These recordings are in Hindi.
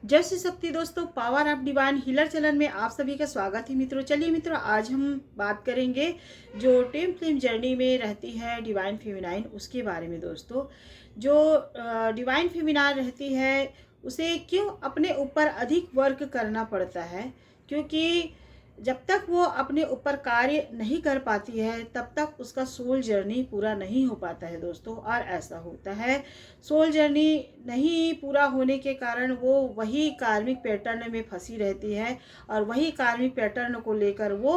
जय श्री शक्ति दोस्तों, power of divine healer channel में आप सभी का स्वागत है मित्रों। चलिए मित्रों, आज हम बात करेंगे जो टिम फ्लिम जर्नी में रहती है डिवाइन फेमिनाइन, उसके बारे में दोस्तों। जो डिवाइन फेमिनाइन रहती है उसे क्यों अपने ऊपर अधिक वर्क करना पड़ता है, क्योंकि जब तक वो अपने ऊपर कार्य नहीं कर पाती है तब तक उसका सोल जर्नी पूरा नहीं हो पाता है दोस्तों। और ऐसा होता है, सोल जर्नी नहीं पूरा होने के कारण वो वही कार्मिक पैटर्न में फंसी रहती है और वही कार्मिक पैटर्न को लेकर वो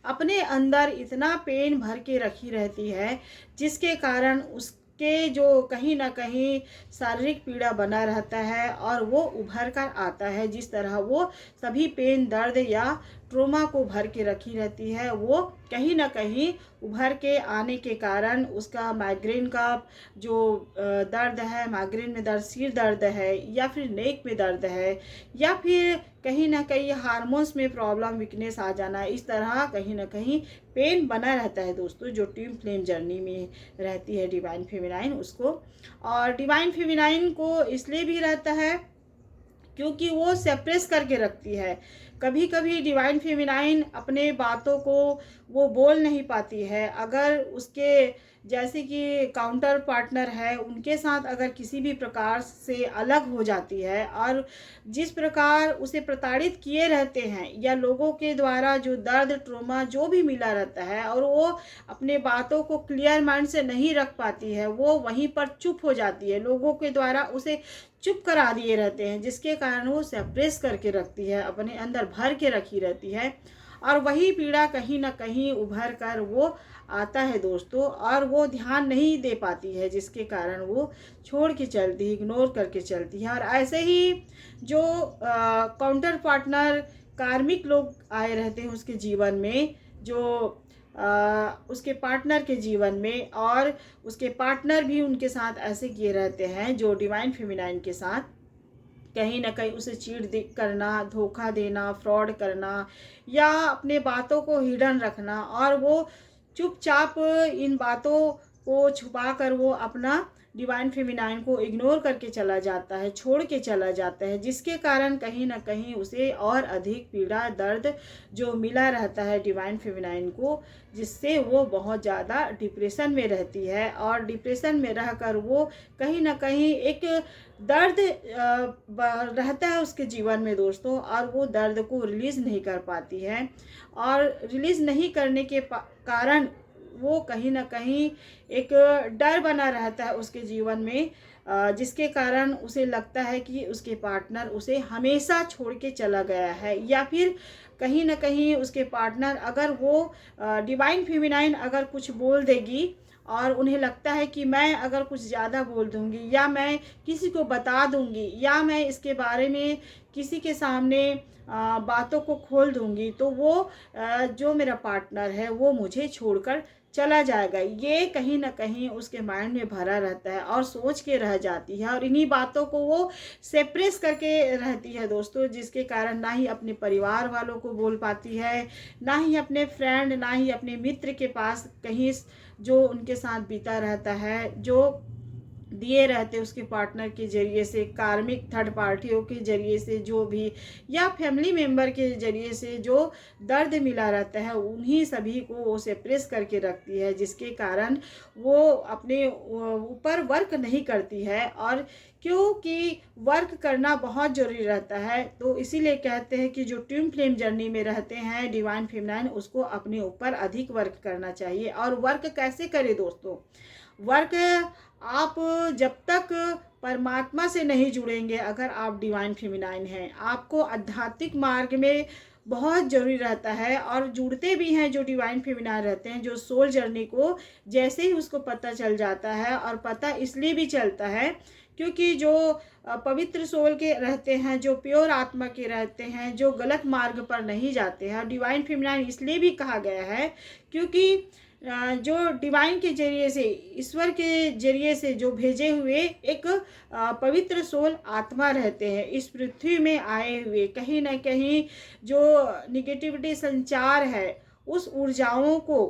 अपने अंदर इतना पेन भर के रखी रहती है, जिसके कारण उसके जो कहीं ना कहीं शारीरिक पीड़ा बना रहता है और वो उभर कर आता है। जिस तरह वो सभी पेन, दर्द या ट्रोमा को भर के रखी रहती है, वो कहीं ना कहीं उभर के आने के कारण उसका माइग्रेन का जो दर्द है, माइग्रेन में दर्द, सिर दर्द है या फिर नेक में दर्द है या फिर कहीं ना कहीं हार्मोन्स में प्रॉब्लम, वीकनेस आ जाना, इस तरह कहीं ना कहीं पेन बना रहता है दोस्तों। जो ट्विन फ्लेम जर्नी में रहती है डिवाइन फेमिनाइन उसको, और डिवाइन फेमिनाइन को इसलिए भी रहता है क्योंकि वो सेप्रेस करके रखती है। कभी कभी डिवाइन फेमिनाइन अपने बातों को वो बोल नहीं पाती है। अगर उसके जैसे कि काउंटर पार्टनर है, उनके साथ अगर किसी भी प्रकार से अलग हो जाती है और जिस प्रकार उसे प्रताड़ित किए रहते हैं या लोगों के द्वारा जो दर्द, ट्रोमा जो भी मिला रहता है, और वो अपने बातों को क्लियर माइंड से नहीं रख पाती है, वो वहीं पर चुप हो जाती है, लोगों के द्वारा उसे चुप करा दिए रहते हैं, जिसके कारण वो सप्रेस करके रखती है, अपने अंदर भर के रखी रहती है। और वही पीड़ा कहीं ना कहीं उभर कर वो आता है दोस्तों, और वो ध्यान नहीं दे पाती है, जिसके कारण वो छोड़ के चलती है, इग्नोर करके चलती है। और ऐसे ही जो काउंटर पार्टनर कार्मिक लोग आए रहते हैं उसके जीवन में, जो उसके पार्टनर के जीवन में, और उसके पार्टनर भी उनके साथ ऐसे किए रहते हैं जो डिवाइन फेमिनाइन के साथ कहीं ना कहीं उसे चीट करना, धोखा देना, फ्रॉड करना या अपने बातों को हिडन रखना, और वो चुपचाप इन बातों को छुपा कर वो अपना डिवाइन फेमिनाइन को इग्नोर करके चला जाता है, छोड़ के चला जाता है, जिसके कारण कहीं ना कहीं उसे और अधिक पीड़ा, दर्द जो मिला रहता है डिवाइन फेमिनाइन को, जिससे वो बहुत ज़्यादा डिप्रेशन में रहती है। और डिप्रेशन में रहकर वो कहीं ना कहीं एक दर्द रहता है उसके जीवन में दोस्तों, और वो दर्द को रिलीज़ नहीं कर पाती है। और रिलीज़ नहीं करने के कारण वो कहीं ना कहीं एक डर बना रहता है उसके जीवन में, जिसके कारण उसे लगता है कि उसके पार्टनर उसे हमेशा छोड़ के चला गया है, या फिर कहीं ना कहीं उसके पार्टनर, अगर वो डिवाइन फेमिनाइन अगर कुछ बोल देगी और उन्हें लगता है कि मैं अगर कुछ ज़्यादा बोल दूंगी या मैं किसी को बता दूंगी या मैं इसके बारे में किसी के सामने बातों को खोल दूंगी, तो वो जो मेरा पार्टनर है वो मुझे छोड़कर चला जाएगा। ये कहीं ना कहीं उसके माइंड में भरा रहता है और सोच के रह जाती है, और इन्हीं बातों को वो सेप्रेस करके रहती है दोस्तों, जिसके कारण ना ही अपने परिवार वालों को बोल पाती है, ना ही अपने फ्रेंड, ना ही अपने मित्र के पास कहीं जो उनके साथ बीता रहता है, जो दिए रहते उसके पार्टनर के जरिए से, कार्मिक थर्ड पार्टियों के जरिए से जो भी, या फैमिली मेम्बर के जरिए से जो दर्द मिला रहता है, उन्हीं सभी को वो सेप्रेस करके रखती है, जिसके कारण वो अपने ऊपर वर्क नहीं करती है। और क्योंकि वर्क करना बहुत ज़रूरी रहता है, तो इसीलिए कहते हैं कि जो ट्विन फ्लेम जर्नी में रहते हैं डिवाइन फेमिनाइन, उसको अपने ऊपर अधिक वर्क करना चाहिए। और वर्क कैसे करें दोस्तों? वर्क आप जब तक परमात्मा से नहीं जुड़ेंगे, अगर आप डिवाइन फेमिनाइन हैं, आपको आध्यात्मिक मार्ग में बहुत ज़रूरी रहता है। और जुड़ते भी हैं जो डिवाइन फेमिनाइन रहते हैं, जो सोल जर्नी को जैसे ही उसको पता चल जाता है, और पता इसलिए भी चलता है क्योंकि जो पवित्र सोल के रहते हैं, जो प्योर आत्मा के रहते हैं, जो गलत मार्ग पर नहीं जाते हैं। डिवाइन फेमिनाइन इसलिए भी कहा गया है क्योंकि जो डिवाइन के जरिए से, ईश्वर के जरिए से जो भेजे हुए एक पवित्र सोल आत्मा रहते हैं इस पृथ्वी में आए हुए, कहीं ना कहीं जो निगेटिविटी संचार है उस ऊर्जाओं को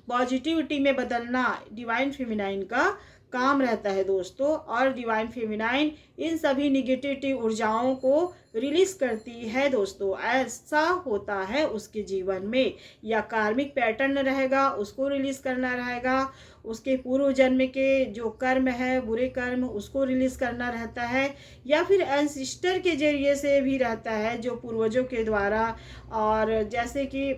पॉजिटिविटी में बदलना डिवाइन फेमिनाइन का काम रहता है दोस्तों। और डिवाइन फेमिनाइन इन सभी निगेटिव ऊर्जाओं को रिलीज करती है दोस्तों। ऐसा होता है उसके जीवन में, या कार्मिक पैटर्न रहेगा उसको रिलीज करना रहेगा, उसके पूर्व जन्म के जो कर्म है, बुरे कर्म, उसको रिलीज करना रहता है, या फिर एंसिस्टर के जरिए से भी रहता है, जो पूर्वजों के द्वारा, और जैसे कि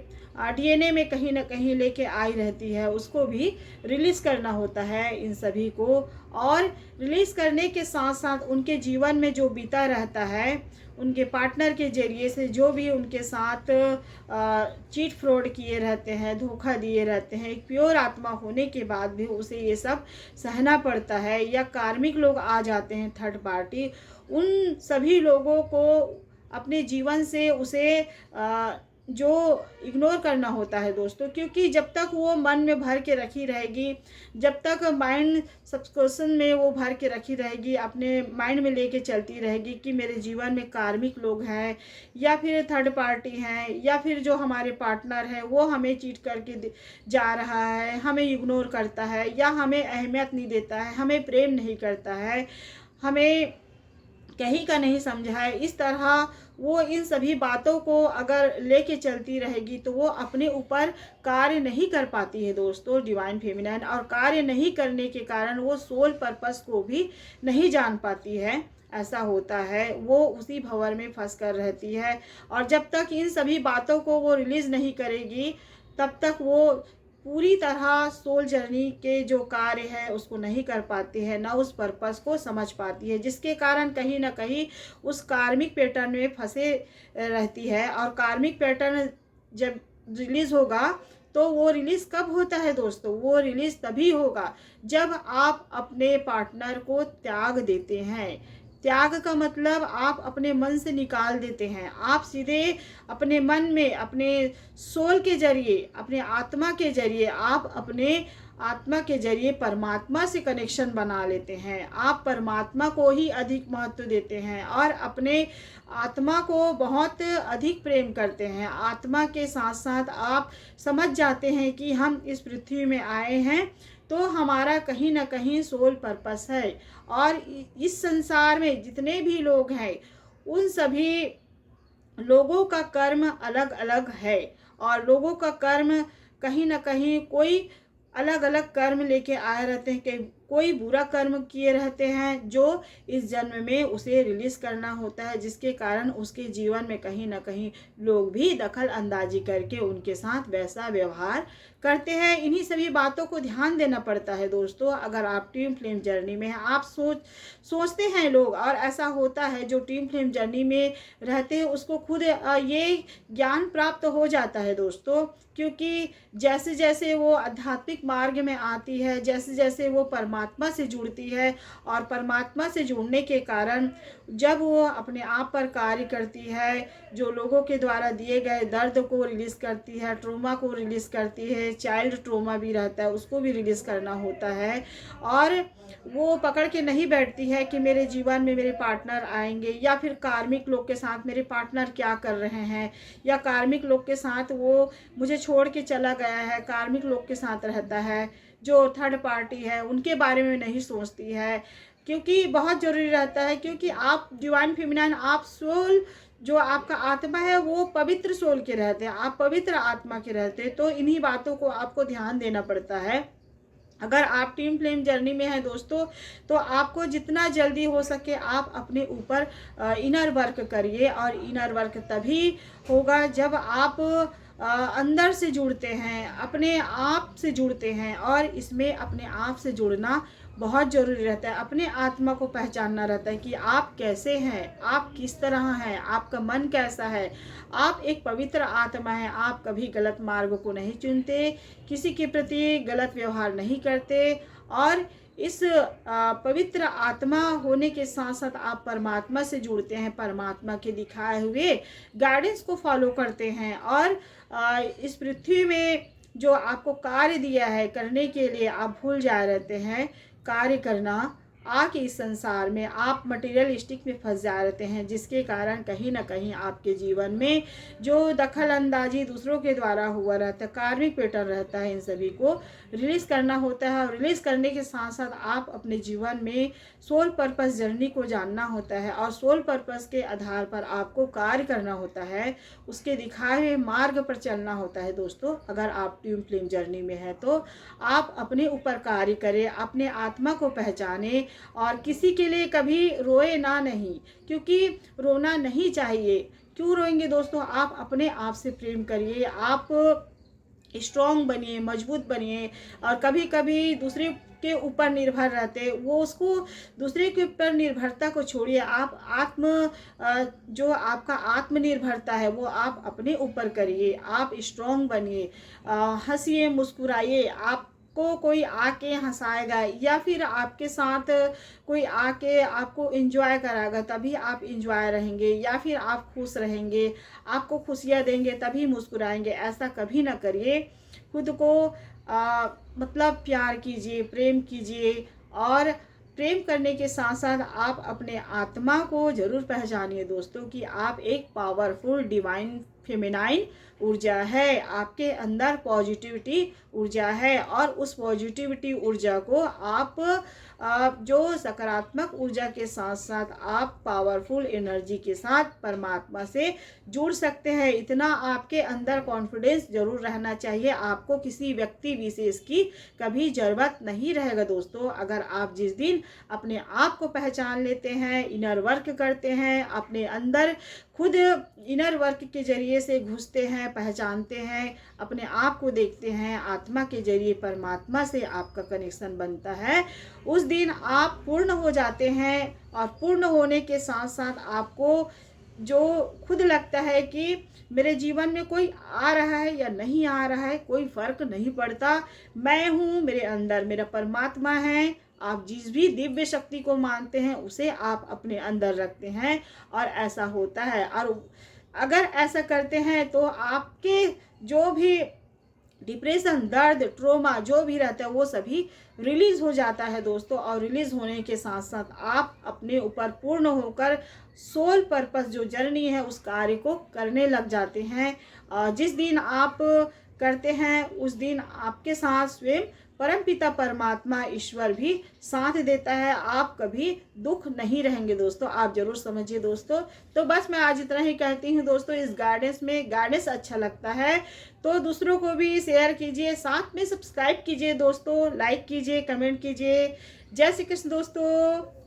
डीएनए में कहीं ना कहीं लेके आई रहती है, उसको भी रिलीज़ करना होता है इन सभी को। और रिलीज़ करने के साथ साथ उनके जीवन में जो बीता रहता है, उनके पार्टनर के जरिए से जो भी उनके साथ चीट फ्रॉड किए रहते हैं, धोखा दिए रहते हैं, एक प्योर आत्मा होने के बाद भी उसे ये सब सहना पड़ता है, या कार्मिक लोग आ जाते हैं थर्ड पार्टी, उन सभी लोगों को अपने जीवन से उसे जो इग्नोर करना होता है दोस्तों। क्योंकि जब तक वो मन में भर के रखी रहेगी, जब तक माइंड सबकॉन्शियस में वो भर के रखी रहेगी, अपने माइंड में लेके चलती रहेगी कि मेरे जीवन में कार्मिक लोग हैं, या फिर थर्ड पार्टी हैं, या फिर जो हमारे पार्टनर है वो हमें चीट करके जा रहा है, हमें इग्नोर करता है, या हमें अहमियत नहीं देता है, हमें प्रेम नहीं करता है, हमें कहीं का नहीं समझा है, इस तरह वो इन सभी बातों को अगर लेके चलती रहेगी तो वो अपने ऊपर कार्य नहीं कर पाती है दोस्तों डिवाइन फेमिनाइन। और कार्य नहीं करने के कारण वो सोल पर्पस को भी नहीं जान पाती है। ऐसा होता है, वो उसी भंवर में फंस कर रहती है। और जब तक इन सभी बातों को वो रिलीज़ नहीं करेगी, तब तक वो पूरी तरह सोल जर्नी के जो कार्य है उसको नहीं कर पाती है, ना उस पर्पस को समझ पाती है, जिसके कारण कहीं ना कहीं उस कार्मिक पैटर्न में फंसे रहती है। और कार्मिक पैटर्न जब रिलीज़ होगा तो वो रिलीज़ कब होता है दोस्तों? वो रिलीज़ तभी होगा जब आप अपने पार्टनर को त्याग देते हैं। त्याग का मतलब आप अपने मन से निकाल देते हैं, आप सीधे अपने मन में, अपने सोल के जरिए, अपने आत्मा के जरिए, आप अपने आत्मा के जरिए परमात्मा से कनेक्शन बना लेते हैं। आप परमात्मा को ही अधिक महत्व देते हैं और अपने आत्मा को बहुत अधिक प्रेम करते हैं। आत्मा के साथ साथ आप समझ जाते हैं कि हम इस पृथ्वी में आए हैं तो हमारा कहीं ना कहीं सोल पर्पस है। और इस संसार में जितने भी लोग हैं उन सभी लोगों का कर्म अलग अलग है, और लोगों का कर्म कहीं ना कहीं कोई अलग अलग कर्म लेके आए रहते हैं। कि कोई बुरा कर्म किए रहते हैं जो इस जन्म में उसे रिलीज करना होता है, जिसके कारण उसके जीवन में कहीं ना कहीं लोग भी दखल अंदाजी करके उनके साथ वैसा व्यवहार करते हैं। इन्हीं सभी बातों को ध्यान देना पड़ता है दोस्तों। अगर आप ट्विन फ्लेम जर्नी में हैं, आप सोचते हैं लोग, और ऐसा होता है जो ट्विन फ्लेम जर्नी में रहते हैं उसको खुद ये ज्ञान प्राप्त हो जाता है दोस्तों। क्योंकि जैसे जैसे वो आध्यात्मिक मार्ग में आती है, जैसे जैसे वो परमात्मा से जुड़ती है, और परमात्मा से जुड़ने के कारण जब वो अपने आप पर कार्य करती है, जो लोगों के द्वारा दिए गए दर्द को रिलीज़ करती है, ट्रोमा को रिलीज़ करती है, चाइल्ड ट्रोमा भी रहता है उसको भी रिलीज़ करना होता है। और वो पकड़ के नहीं बैठती है कि मेरे जीवन में मेरे पार्टनर आएंगे, या फिर कार्मिक लोग के साथ मेरे पार्टनर क्या कर रहे हैं, या कार्मिक लोग के साथ वो मुझे छोड़ के चला गया है, कार्मिक लोग के साथ रहता है, जो थर्ड पार्टी है उनके बारे में नहीं सोचती है। क्योंकि बहुत ज़रूरी रहता है, क्योंकि आप डिवाइन फेमिनाइन, आप सोल, जो आपका आत्मा है वो पवित्र सोल के रहते हैं, आप पवित्र आत्मा के रहते हैं। तो इन्हीं बातों को आपको ध्यान देना पड़ता है। अगर आप ट्विन फ्लेम जर्नी में हैं दोस्तों, तो आपको जितना जल्दी हो सके आप अपने ऊपर इनर वर्क करिए। और इनर वर्क तभी होगा जब आप अंदर से जुड़ते हैं, अपने आप से जुड़ते हैं। और इसमें अपने आप से जुड़ना बहुत ज़रूरी रहता है। अपने आत्मा को पहचानना रहता है कि आप कैसे हैं, आप किस तरह हैं, आपका मन कैसा है। आप एक पवित्र आत्मा है, आप कभी गलत मार्ग को नहीं चुनते, किसी के प्रति गलत व्यवहार नहीं करते। और इस पवित्र आत्मा होने के साथ साथ आप परमात्मा से जुड़ते हैं, परमात्मा के दिखाए हुए गाइडेंस को फॉलो करते हैं। और इस पृथ्वी में जो आपको कार्य दिया है करने के लिए, आप भूल जा रहते हैं कार्य करना। आके इस संसार में आप मटेरियलिस्टिक में फंस जाते हैं, जिसके कारण कहीं ना कहीं आपके जीवन में जो दखल अंदाजी दूसरों के द्वारा हुआ रहता है, कार्मिक पैटर्न रहता है, इन सभी को रिलीज करना होता है। और रिलीज करने के साथ साथ आप अपने जीवन में सोल पर्पस जर्नी को जानना होता है और सोल पर्पस के आधार पर आपको कार्य करना होता है, उसके दिखाए हुए मार्ग पर चलना होता है। दोस्तों, अगर आप ट्विन फ्लेम जर्नी में है तो आप अपने ऊपर कार्य करें, अपने आत्मा को पहचाने और किसी के लिए कभी रोए ना नहीं, क्योंकि रोना नहीं चाहिए। क्यों रोएंगे दोस्तों? आप अपने आप से प्रेम करिए, आप स्ट्रॉन्ग बनिए, मजबूत बनिए। और कभी कभी दूसरे के ऊपर निर्भर रहते, वो उसको दूसरे के ऊपर निर्भरता को छोड़िए। आप जो आपका आत्मनिर्भरता है वो आप अपने ऊपर करिए, आप स्ट्रॉन्ग बनिए, हंसिए, मुस्कुराइए। आपको कोई आके हंसाएगा या फिर आपके साथ कोई आके आपको एंजॉय कराएगा तभी आप एंजॉय रहेंगे, या फिर आप खुश रहेंगे, आपको खुशियाँ देंगे तभी मुस्कुराएंगे। ऐसा कभी ना करिए। खुद को मतलब प्यार कीजिए, प्रेम कीजिए। और प्रेम करने के साथ साथ आप अपने आत्मा को जरूर पहचानिए दोस्तों कि आप एक पावरफुल डिवाइन फेमिनाइन ऊर्जा है, आपके अंदर पॉजिटिविटी ऊर्जा है। और उस पॉजिटिविटी ऊर्जा को आप जो सकारात्मक ऊर्जा के साथ साथ आप पावरफुल एनर्जी के साथ परमात्मा से जुड़ सकते हैं। इतना आपके अंदर कॉन्फिडेंस जरूर रहना चाहिए। आपको किसी व्यक्ति विशेष की कभी ज़रूरत नहीं रहेगा दोस्तों। अगर आप जिस दिन अपने आप को पहचान लेते हैं, इनर वर्क करते हैं, अपने अंदर खुद इनर वर्क के जरिए से घुसते हैं, पहचानते हैं, अपने आप को देखते हैं, आत्मा के जरिए परमात्मा से आपका कनेक्शन बनता है, उस दिन आप पूर्ण हो जाते हैं। और पूर्ण होने के साथ साथ आपको जो खुद लगता है कि मेरे जीवन में कोई आ रहा है या नहीं आ रहा है, कोई फर्क नहीं पड़ता, मैं हूँ, मेरे अंदर मेरा परमात्मा है। आप जिस भी दिव्य शक्ति को मानते हैं उसे आप अपने अंदर रखते हैं और ऐसा होता है। और अगर ऐसा करते हैं तो आपके जो भी डिप्रेशन, दर्द, ट्रोमा जो भी रहता है वो सभी रिलीज हो जाता है दोस्तों। और रिलीज होने के साथ साथ आप अपने ऊपर पूर्ण होकर सोल पर्पस जो जर्नी है उस कार्य को करने लग जाते हैं। जिस दिन आप करते हैं उस दिन आपके साथ स्वयं परमपिता परमात्मा ईश्वर भी साथ देता है। आप कभी दुख नहीं रहेंगे दोस्तों, आप जरूर समझिए दोस्तों। तो बस मैं आज इतना ही कहती हूँ दोस्तों। इस गाइडेंस अच्छा लगता है तो दूसरों को भी शेयर कीजिए, साथ में सब्सक्राइब कीजिए दोस्तों, लाइक कीजिए, कमेंट कीजिए। जय श्री कृष्ण दोस्तों।